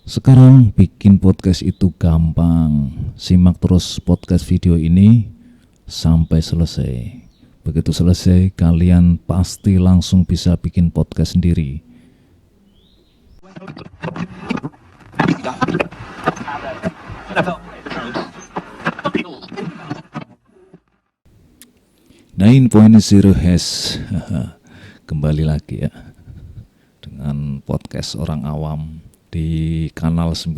Sekarang bikin podcast itu gampang. Simak terus podcast video ini sampai selesai. Begitu selesai, kalian pasti langsung bisa bikin podcast sendiri. Nine point zero has kembali lagi ya dengan podcast orang awam di Kanal 9.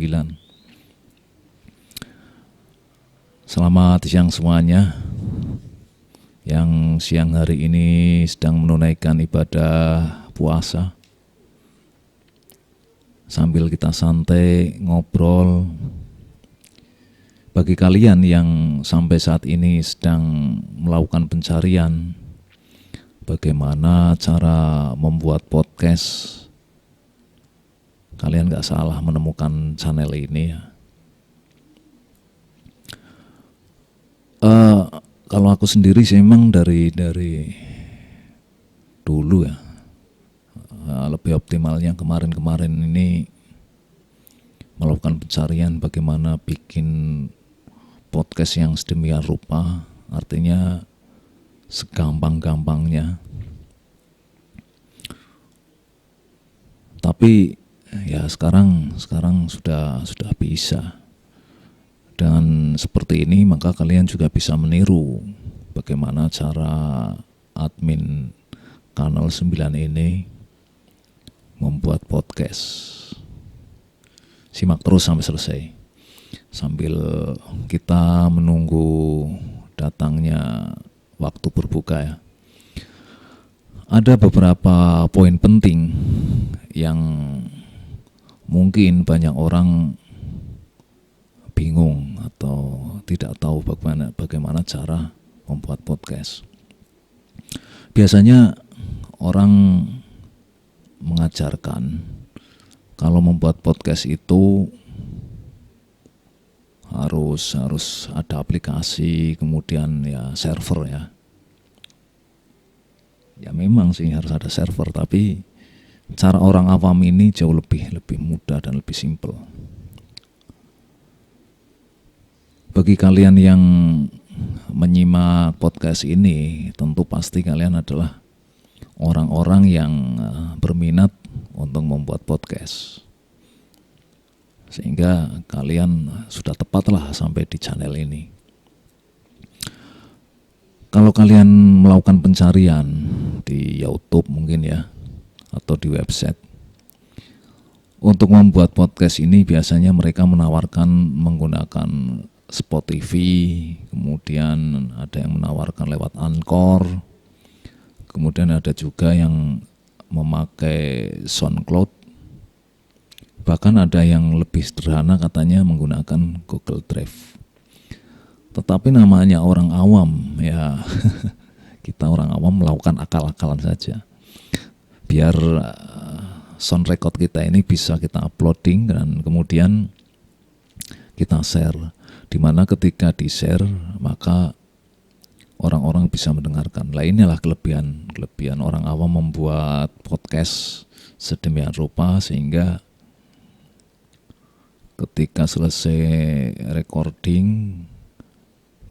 Selamat siang semuanya yang siang hari ini sedang menunaikan ibadah puasa. Sambil kita santai ngobrol, bagi kalian yang sampai saat ini sedang melakukan pencarian bagaimana cara membuat podcast, kalian gak salah menemukan channel ini ya. Kalau aku sendiri sih memang dari dulu ya, lebih optimalnya kemarin-kemarin ini melakukan pencarian bagaimana bikin podcast yang sedemikian rupa, artinya segampang-gampangnya. Tapi ya sekarang sudah bisa. Dengan seperti ini maka kalian juga bisa meniru bagaimana cara admin Kanal 9 ini membuat podcast. Simak terus sampai selesai sambil kita menunggu datangnya waktu berbuka ya. Ada beberapa poin penting yang mungkin banyak orang bingung atau tidak tahu bagaimana cara membuat podcast. Biasanya orang mengajarkan kalau membuat podcast itu harus ada aplikasi, kemudian ya server ya. Ya memang sih harus ada server, tapi cara orang awam ini jauh lebih mudah dan lebih simpel. Bagi kalian yang menyimak podcast ini, tentu pasti kalian adalah orang-orang yang berminat untuk membuat podcast. Sehingga kalian sudah tepatlah sampai di channel ini. Kalau kalian melakukan pencarian di YouTube mungkin ya, atau di website, untuk membuat podcast ini biasanya mereka menawarkan menggunakan Spotify, kemudian ada yang menawarkan lewat Anchor, kemudian ada juga yang memakai SoundCloud, bahkan ada yang lebih sederhana katanya menggunakan Google Drive. Tetapi namanya orang awam ya, kita orang awam melakukan akal-akalan saja biar sound record kita ini bisa kita uploading dan kemudian kita share, dimana ketika di share maka orang-orang bisa mendengarkan. Lah inilah kelebihan orang awam membuat podcast sedemikian rupa sehingga ketika selesai recording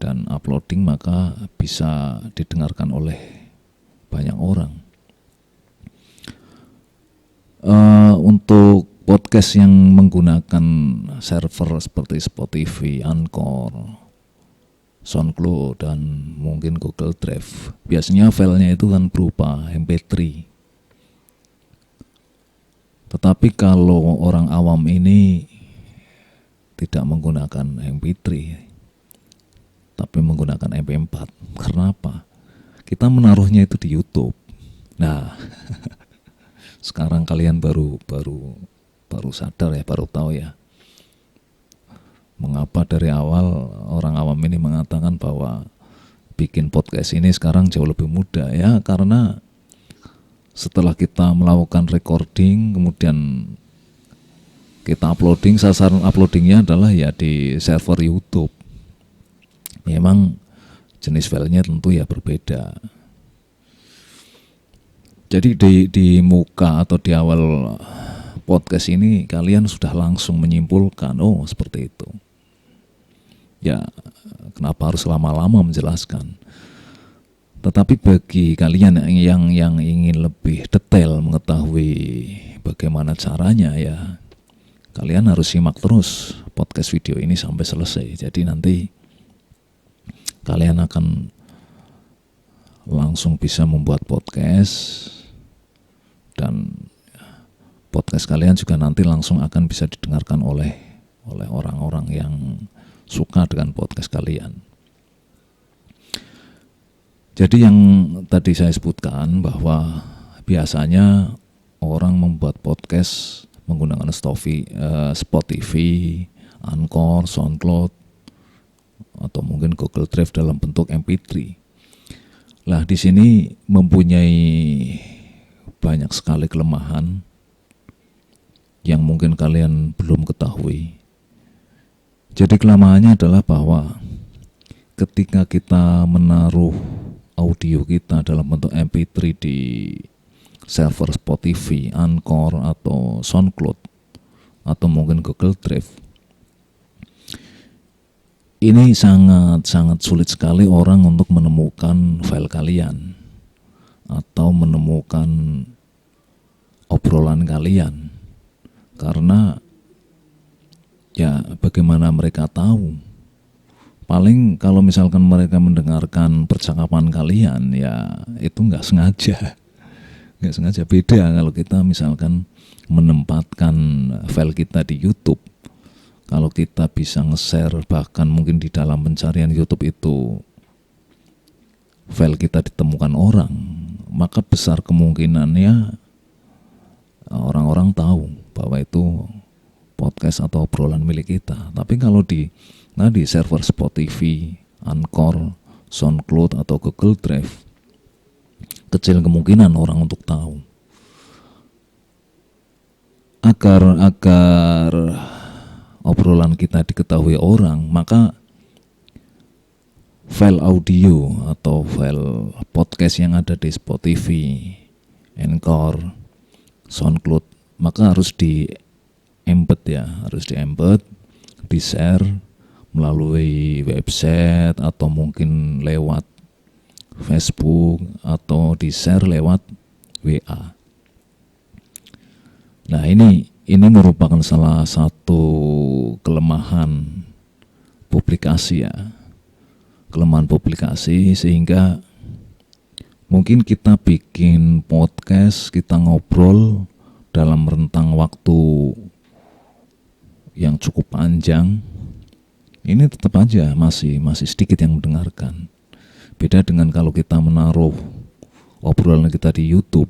dan uploading maka bisa didengarkan oleh banyak orang. Untuk podcast yang menggunakan server seperti Spotify, Anchor, SoundCloud, dan mungkin Google Drive, biasanya filenya itu kan berupa MP3. Tetapi kalau orang awam ini tidak menggunakan MP3, tapi menggunakan MP4. Karena apa? Kita menaruhnya itu di YouTube. Nah, sekarang kalian baru sadar ya, baru tahu ya mengapa dari awal orang awam ini mengatakan bahwa bikin podcast ini sekarang jauh lebih mudah ya, karena setelah kita melakukan recording kemudian kita uploading, sasaran uploadingnya adalah ya di server YouTube. Memang jenis filenya tentu ya berbeda. Jadi di muka atau di awal podcast ini kalian sudah langsung menyimpulkan, oh seperti itu. Ya, kenapa harus lama-lama menjelaskan? Tetapi bagi kalian yang ingin lebih detail mengetahui bagaimana caranya, ya kalian harus simak terus podcast video ini sampai selesai. Jadi nanti kalian akan langsung bisa membuat podcast, dan podcast kalian juga nanti langsung akan bisa didengarkan oleh orang-orang yang suka dengan podcast kalian. Jadi yang tadi saya sebutkan bahwa biasanya orang membuat podcast menggunakan Spotify, Anchor, SoundCloud, atau mungkin Google Drive dalam bentuk MP3. Lah di sini mempunyai banyak sekali kelemahan yang mungkin kalian belum ketahui. Jadi kelemahannya adalah bahwa ketika kita menaruh audio kita dalam bentuk MP3 di server Spotify, Anchor, atau SoundCloud, atau mungkin Google Drive, ini sangat sulit sekali orang untuk menemukan file kalian atau menemukan obrolan kalian. Karena ya bagaimana mereka tahu? Paling kalau misalkan mereka mendengarkan percakapan kalian, ya itu nggak sengaja. Beda kalau kita misalkan menempatkan file kita di YouTube. Kalau kita bisa nge-share, bahkan mungkin di dalam pencarian YouTube itu file kita ditemukan orang, maka besar kemungkinannya orang-orang tahu bahwa itu podcast atau obrolan milik kita. Tapi kalau di server Spotify, Anchor, SoundCloud, atau Google Drive, kecil kemungkinan orang untuk tahu. Agar obrolan kita diketahui orang, maka file audio atau file podcast yang ada di Spotify, Anchor, SoundCloud, maka harus di-embed, di-share melalui website atau mungkin lewat Facebook, atau di-share lewat WA. Nah, ini merupakan salah satu kelemahan publikasi, ya. Kelemahan publikasi, sehingga mungkin kita bikin podcast, kita ngobrol dalam rentang waktu yang cukup panjang, ini tetap aja masih sedikit yang mendengarkan. Beda dengan kalau kita menaruh obrolan kita di YouTube.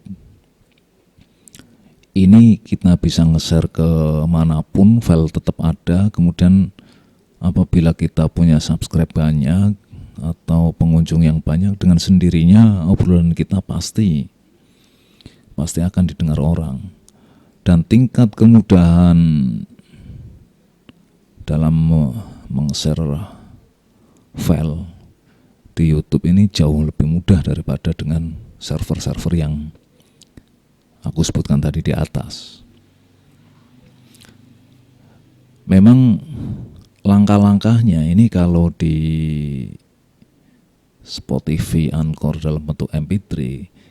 Ini kita bisa nge-share ke manapun, file tetap ada. Kemudian apabila kita punya subscribe banyak atau pengunjung yang banyak, dengan sendirinya obrolan kita pasti akan didengar orang. Dan tingkat kemudahan dalam meng-share file di YouTube ini jauh lebih mudah daripada dengan server-server yang aku sebutkan tadi di atas. Memang langkah-langkahnya ini kalau di Spotify, Anchor dalam bentuk MP3,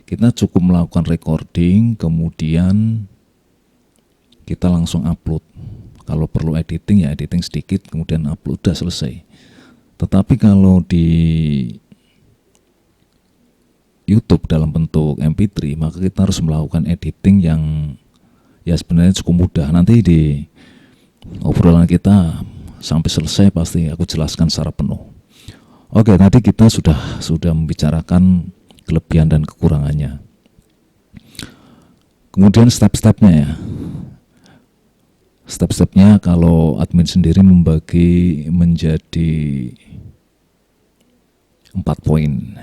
kita cukup melakukan recording, kemudian kita langsung upload. Kalau perlu editing, ya editing sedikit, kemudian upload, udah selesai. Tetapi kalau di YouTube dalam bentuk MP3, maka kita harus melakukan editing yang ya sebenarnya cukup mudah. Nanti di obrolan kita sampai selesai pasti aku jelaskan secara penuh. Oke, tadi kita sudah membicarakan kelebihan dan kekurangannya. Kemudian step-stepnya, ya. Step-stepnya kalau admin sendiri membagi menjadi 4 poin.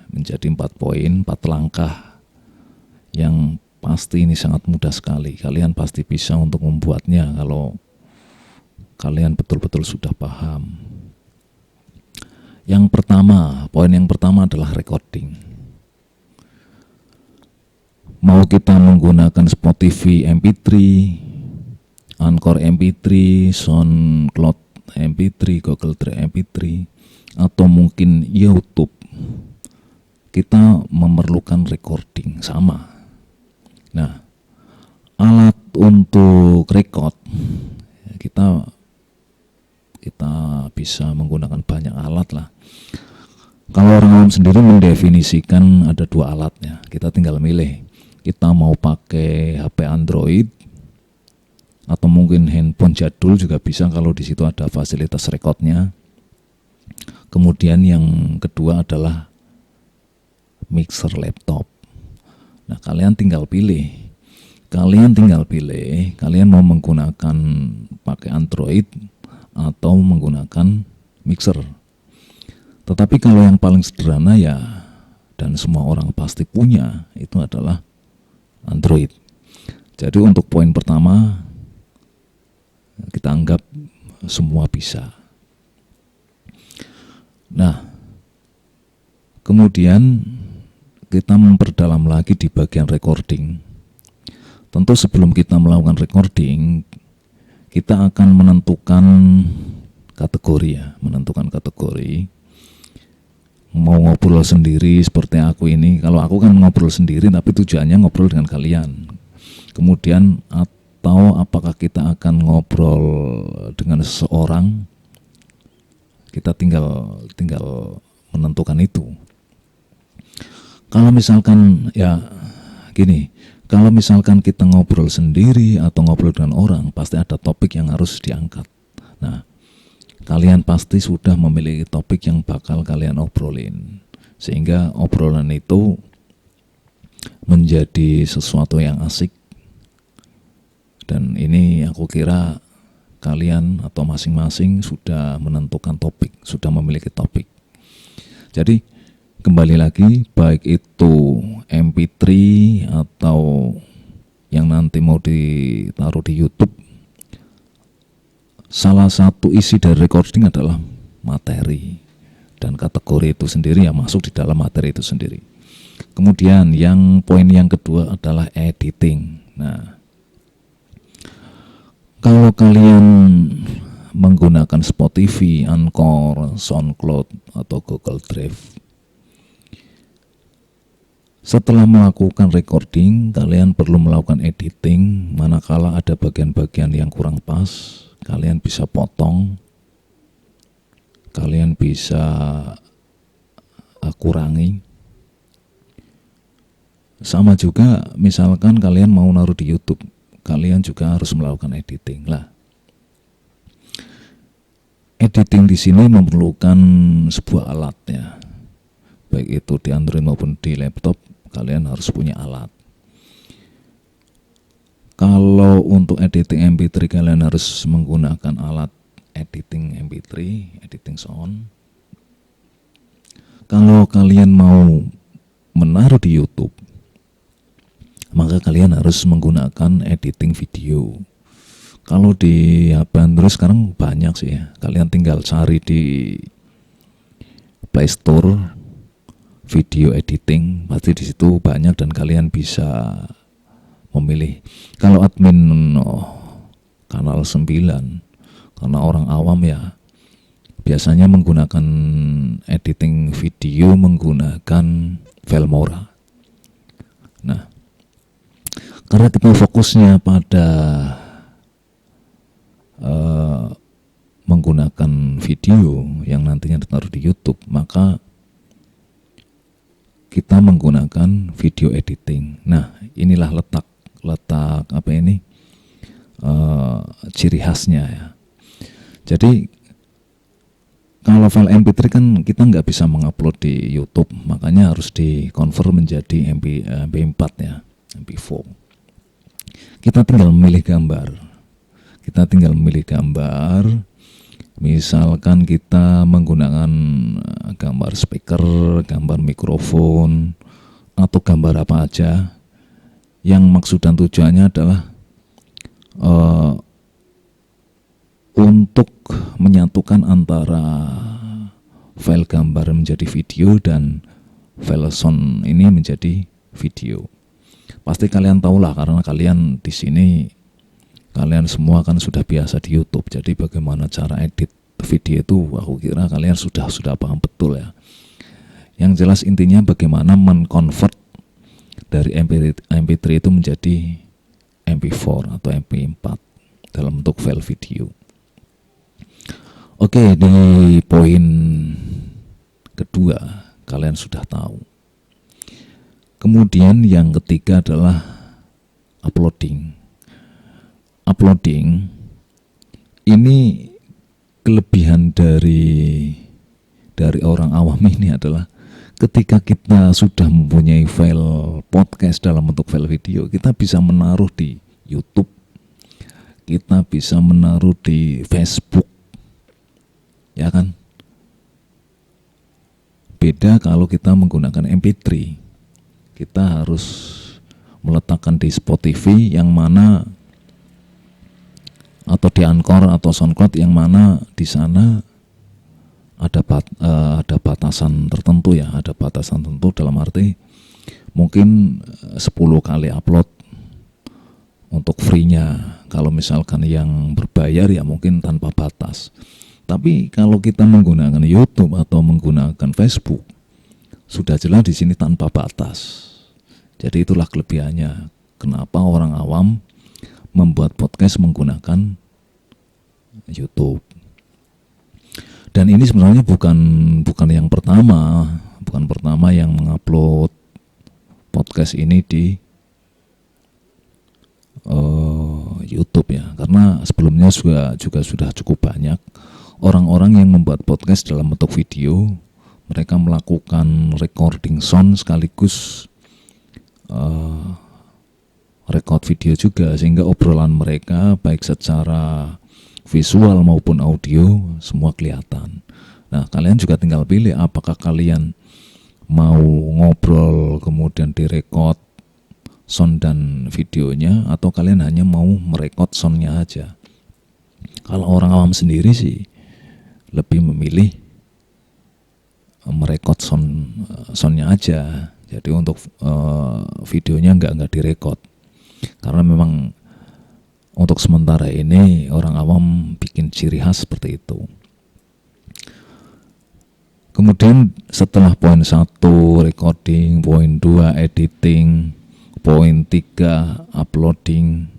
Menjadi 4 poin, 4 langkah yang pasti ini sangat mudah sekali. Kalian pasti bisa untuk membuatnya kalau kalian betul-betul sudah paham. Yang pertama, poin yang pertama adalah recording. Mau kita menggunakan Spotify MP3, Anchor MP3, SoundCloud MP3, Google Drive MP3, atau mungkin YouTube, kita memerlukan recording sama. Nah, alat untuk record kita bisa menggunakan banyak alat lah. Kalau orang awam sendiri mendefinisikan ada 2 alatnya. Kita tinggal milih. Kita mau pakai HP Android atau mungkin handphone jadul juga bisa kalau di situ ada fasilitas recordnya. Kemudian yang kedua adalah mixer laptop. Nah, kalian tinggal pilih. Kalian mau menggunakan pakai Android atau menggunakan mixer. Tetapi kalau yang paling sederhana ya, dan semua orang pasti punya, itu adalah Android. Jadi untuk poin pertama, kita anggap semua bisa. Nah, kemudian kita memperdalam lagi di bagian recording. Tentu sebelum kita melakukan recording, kita akan menentukan kategori ya, Mau ngobrol sendiri seperti aku ini, kalau aku kan ngobrol sendiri tapi tujuannya ngobrol dengan kalian. Kemudian atau apakah kita akan ngobrol dengan seseorang, kita tinggal menentukan itu. Kalau misalkan kalau misalkan kita ngobrol sendiri atau ngobrol dengan orang, pasti ada topik yang harus diangkat. Nah, kalian pasti sudah memiliki topik yang bakal kalian obrolin, sehingga obrolan itu menjadi sesuatu yang asik. Dan ini aku kira kalian atau masing-masing sudah menentukan topik, sudah memiliki topik. Jadi kembali lagi, baik itu MP3 atau yang nanti mau ditaruh di YouTube, salah satu isi dari recording adalah materi, dan kategori itu sendiri yang masuk di dalam materi itu sendiri. Kemudian poin yang kedua adalah editing. Nah, kalau kalian menggunakan Spotify, Anchor, SoundCloud atau Google Drive, setelah melakukan recording, kalian perlu melakukan editing. Manakala ada bagian-bagian yang kurang pas, kalian bisa potong, kalian bisa kurangi. Sama juga misalkan kalian mau naruh di YouTube, kalian juga harus melakukan editing lah. Editing di sini memerlukan sebuah alat ya, baik itu di Android maupun di laptop. Kalian harus punya alat. Kalau untuk editing MP3, kalian harus menggunakan alat editing MP3, editing sound. Kalau kalian mau menaruh di YouTube, maka kalian harus menggunakan editing video. Kalau di HP Android sekarang banyak sih ya. Kalian tinggal cari di Play Store video editing, pasti di situ banyak dan kalian bisa memilih. Kalau admin kanal 9, karena orang awam ya biasanya menggunakan editing video menggunakan Filmora. Nah, karena kita fokusnya pada menggunakan video yang nantinya ditaruh di YouTube, maka kita menggunakan video editing. Nah, inilah letak ciri khasnya ya. Jadi kalau file MP3 kan kita nggak bisa mengupload di YouTube, makanya harus di-convert menjadi MP4 ya, MP4. Kita tinggal memilih gambar. Misalkan kita menggunakan gambar speaker, gambar mikrofon, atau gambar apa aja, yang maksud dan tujuannya adalah untuk menyatukan antara file gambar menjadi video dan file sound ini menjadi video. Pasti kalian tahulah, karena kalian di sini kalian semua kan sudah biasa di YouTube. Jadi bagaimana cara edit video itu, aku kira kalian sudah paham betul ya. Yang jelas intinya bagaimana men-convert dari MP3 itu menjadi MP4 atau MP4 dalam bentuk file video. Oke, di poin kedua kalian sudah tahu. Kemudian yang ketiga adalah uploading. Uploading ini kelebihan dari orang awam ini adalah ketika kita sudah mempunyai file podcast dalam bentuk file video, kita bisa menaruh di YouTube, kita bisa menaruh di Facebook, ya kan? Beda kalau kita menggunakan MP3, kita harus meletakkan di Spotify yang mana, atau di Anchor atau SoundCloud yang mana di sana ada batasan tertentu ya, ada batasan tertentu dalam arti mungkin 10 kali upload untuk free-nya. Kalau misalkan yang berbayar ya mungkin tanpa batas. Tapi kalau kita menggunakan YouTube atau menggunakan Facebook, sudah jelas di sini tanpa batas. Jadi itulah kelebihannya. Kenapa orang awam membuat podcast menggunakan YouTube. Dan ini sebenarnya bukan yang pertama, yang mengupload podcast ini di YouTube ya. Karena sebelumnya juga sudah cukup banyak orang-orang yang membuat podcast dalam bentuk video. Mereka melakukan recording sound sekaligus record video juga, sehingga obrolan mereka baik secara visual maupun audio semua kelihatan. Nah, kalian juga tinggal pilih apakah kalian mau ngobrol kemudian direkod sound dan videonya, atau kalian hanya mau merekod soundnya aja. Kalau orang awam sendiri sih lebih memilih merekod soundnya aja. Jadi untuk videonya nggak direkod. Karena memang untuk sementara ini orang awam bikin ciri khas seperti itu. Kemudian setelah poin 1 recording, poin 2 editing, poin 3 uploading.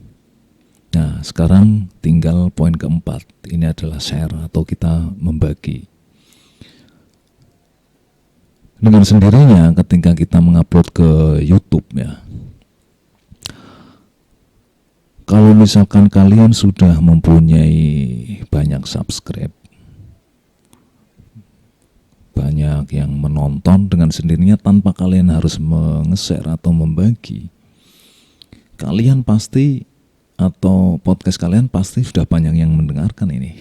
Nah, sekarang tinggal poin keempat. Ini adalah share atau kita membagi. Dengan sendirinya ketika kita mengupload ke YouTube ya. Kalau misalkan kalian sudah mempunyai banyak subscribe, banyak yang menonton, dengan sendirinya tanpa kalian harus nge-share atau membagi, kalian pasti, atau podcast kalian pasti sudah banyak yang mendengarkan ini.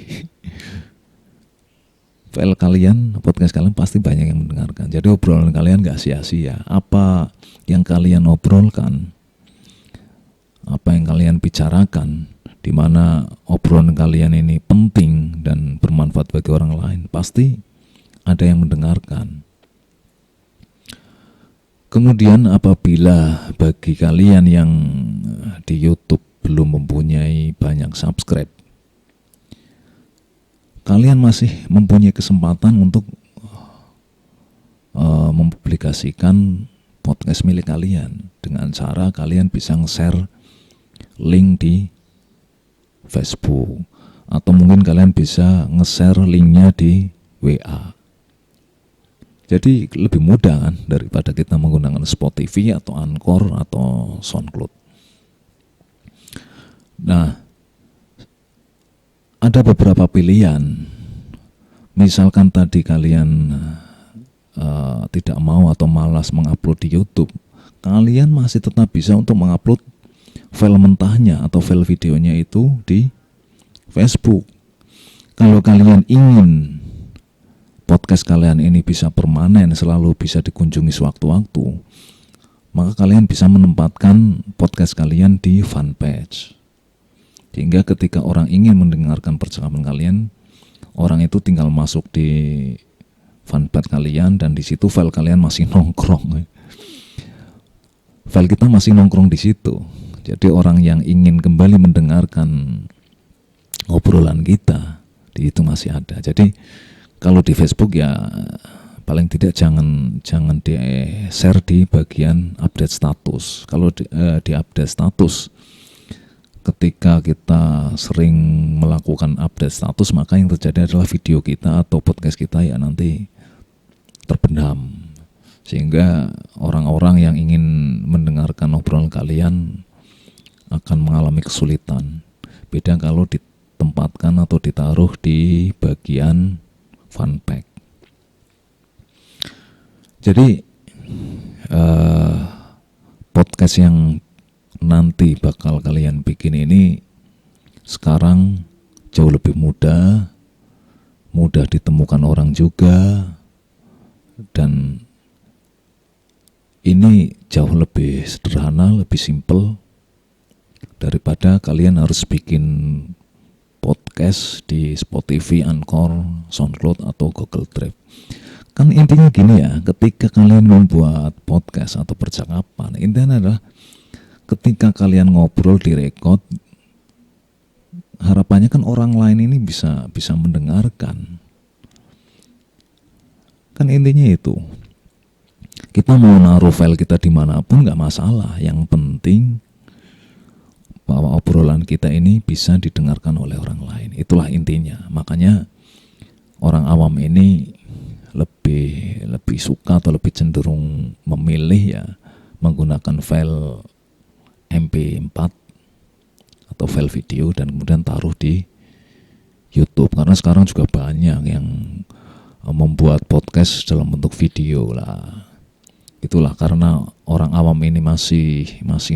File kalian, podcast kalian pasti banyak yang mendengarkan. Jadi obrolan kalian gak sia-sia. Apa yang kalian obrolkan, apa yang kalian bicarakan, di mana obrolan kalian ini penting dan bermanfaat bagi orang lain, pasti ada yang mendengarkan. Kemudian apabila bagi kalian yang di YouTube belum mempunyai banyak subscribe, kalian masih mempunyai kesempatan untuk mempublikasikan podcast milik kalian dengan cara kalian bisa nge-share link di Facebook, atau mungkin kalian bisa nge-share linknya di WA. Jadi lebih mudah kan daripada kita menggunakan Spotify atau Anchor atau SoundCloud. Nah, ada beberapa pilihan. Misalkan tadi kalian tidak mau atau malas mengupload di YouTube, kalian masih tetap bisa untuk mengupload file mentahnya atau file videonya itu di Facebook. Kalau kalian ingin podcast kalian ini bisa permanen, selalu bisa dikunjungi sewaktu-waktu, maka kalian bisa menempatkan podcast kalian di fanpage. Sehingga ketika orang ingin mendengarkan percakapan kalian, orang itu tinggal masuk di fanpage kalian, dan di situ file kalian masih nongkrong. File kita masih nongkrong di situ. Jadi orang yang ingin kembali mendengarkan obrolan kita itu masih ada. Jadi kalau di Facebook ya paling tidak jangan di share di bagian update status. Kalau di update status, ketika kita sering melakukan update status, maka yang terjadi adalah video kita atau podcast kita ya nanti terpendam, sehingga orang-orang yang ingin mendengarkan obrolan kalian akan mengalami kesulitan. Beda kalau ditempatkan atau ditaruh di bagian fun pack. Jadi podcast yang nanti bakal kalian bikin ini sekarang jauh lebih mudah ditemukan orang juga, dan ini jauh lebih sederhana, lebih simple daripada kalian harus bikin podcast di Spotify, Anchor, SoundCloud atau Google Drive. Kan intinya gini ya, ketika kalian membuat podcast atau percakapan, intinya adalah ketika kalian ngobrol direkod, harapannya kan orang lain ini bisa mendengarkan. Kan intinya itu. Kita mau naruh file kita dimanapun nggak masalah. Yang penting bahwa obrolan kita ini bisa didengarkan oleh orang lain. Itulah intinya. Makanya orang awam ini lebih suka atau lebih cenderung memilih ya menggunakan file MP4 atau file video dan kemudian taruh di YouTube, karena sekarang juga banyak yang membuat podcast dalam bentuk video lah. Itulah karena orang awam ini masih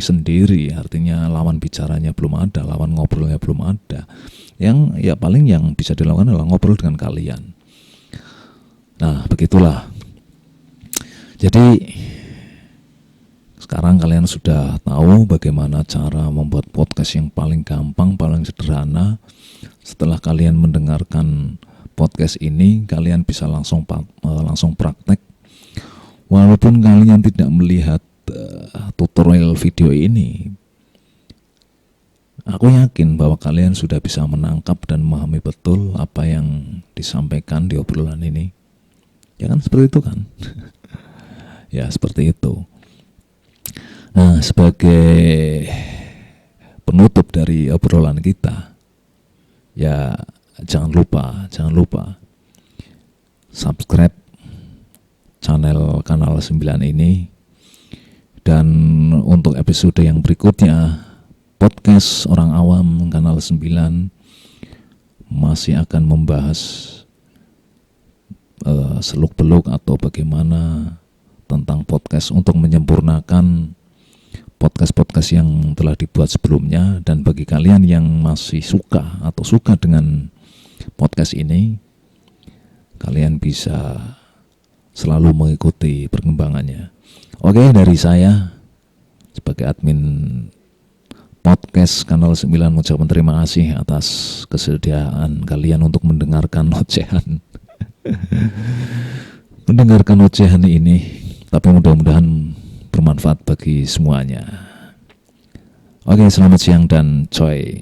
sendiri, artinya lawan bicaranya belum ada, lawan ngobrolnya belum ada. Yang ya paling yang bisa dilakukan adalah ngobrol dengan kalian. Nah, begitulah. Jadi sekarang kalian sudah tahu bagaimana cara membuat podcast yang paling gampang, paling sederhana. Setelah kalian mendengarkan podcast ini, kalian bisa langsung praktek. Walaupun kalian tidak melihat tutorial video ini, aku yakin bahwa kalian sudah bisa menangkap dan memahami betul apa yang disampaikan di obrolan ini. Ya kan seperti itu kan? Ya seperti itu. Nah, sebagai penutup dari obrolan kita, ya jangan lupa subscribe kanal 9 ini. Dan untuk episode yang berikutnya, podcast Orang Awam kanal 9 masih akan membahas seluk-beluk atau bagaimana tentang podcast untuk menyempurnakan podcast-podcast yang telah dibuat sebelumnya. Dan bagi kalian yang masih suka dengan podcast ini, kalian bisa selalu mengikuti perkembangannya. Oke, dari saya sebagai admin podcast kanal 9 mengucapkan terima kasih atas kesediaan kalian untuk mendengarkan ocehan ini, tapi mudah-mudahan bermanfaat bagi semuanya. Oke, selamat siang dan coy.